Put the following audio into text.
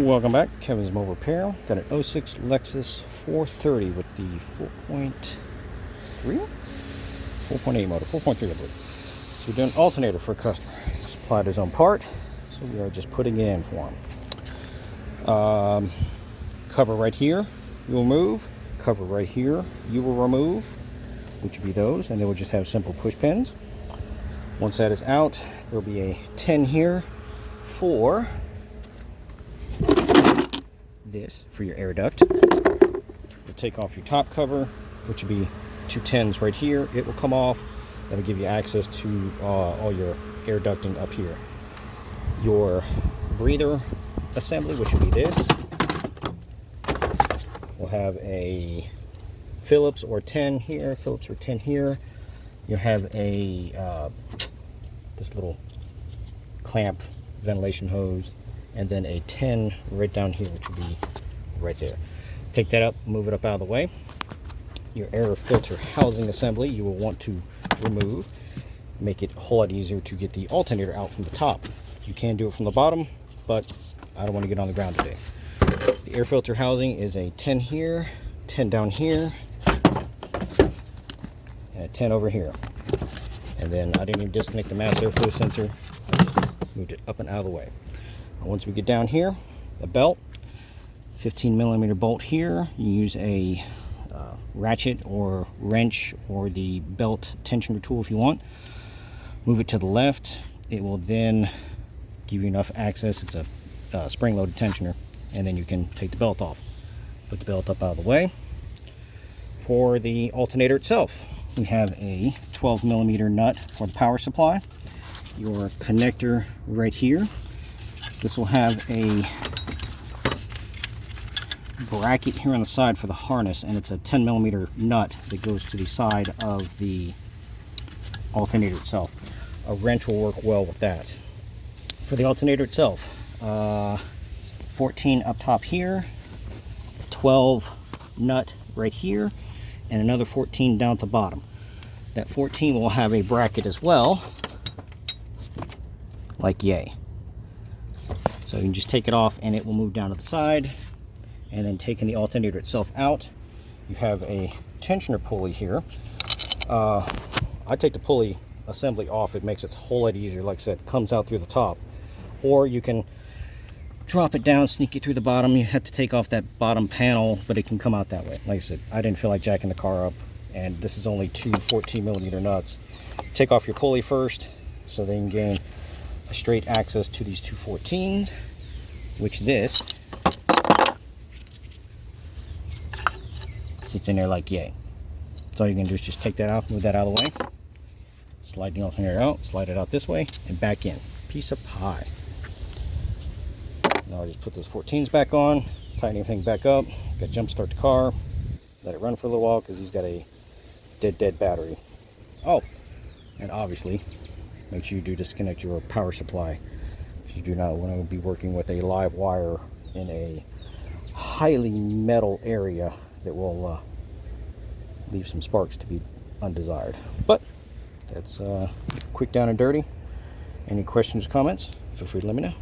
Welcome back, Kevin's Mobile Repair. Got an 06 Lexus 430 with the 4.8 motor, 4.3 I believe. So we're doing an alternator for a customer. He supplied his own part, so we are just putting it in for him. Cover right here, you will remove. Cover right here, you will remove, which would be those, and then we'll just have simple push pins. Once that is out, there'll be a 10 here for this, for your air duct. You'll take off your top cover, which will be 2 10s right here. It will come off. That'll give you access to all your air ducting up here. Your breather assembly, which will be this, will have a Phillips or 10 here, Phillips or 10 here. You'll have a this little clamp ventilation hose, and then a 10 right down here, which will be right there. Take that up, move it up out of the way. Your air filter housing assembly you will want to remove. Make it a whole lot easier to get the alternator out from the top. You can do it from the bottom, but I don't want to get on the ground today. The air filter housing is a 10 here, 10 down here, and a 10 over here. And then I didn't even disconnect the mass airflow sensor. I just moved it up and out of the way. Once we get down here, the belt, 15mm bolt here. You use a ratchet or wrench or the belt tensioner tool if you want. Move it to the left. It will then give you enough access. It's a spring-loaded tensioner, and then you can take the belt off. Put the belt up out of the way. For the alternator itself, we have a 12mm nut for the power supply. Your connector right here. This will have a bracket here on the side for the harness, and it's a 10mm nut that goes to the side of the alternator itself. A wrench will work well with that. For the alternator itself, 14 up top here, 12 nut right here, and another 14 down at the bottom. That 14 will have a bracket as well, like yay. So you can just take it off and it will move down to the side. And then taking the alternator itself out, you have a tensioner pulley here. I take the pulley assembly off. It makes it a whole lot easier. Like I said, it comes out through the top. Or you can drop it down, sneak it through the bottom. You have to take off that bottom panel, but it can come out that way. Like I said, I didn't feel like jacking the car up, and this is only 2 14mm nuts. Take off your pulley first, so they can gain a straight access to these 2 14s, which this sits in there like yay. So all you can do is just take that out, move that out of the way, slide the alternator out, slide it out this way, and back in. Piece of pie. Now I just put those 14s back on, tighten everything back up, got to jump start the car, let it run for a little while because he's got a dead battery. Oh, and obviously make sure you do disconnect your power supply. You do not want to be working with a live wire in a highly metal area that will leave some sparks to be undesired. But that's quick, down and dirty. Any questions, comments, feel free to let me know.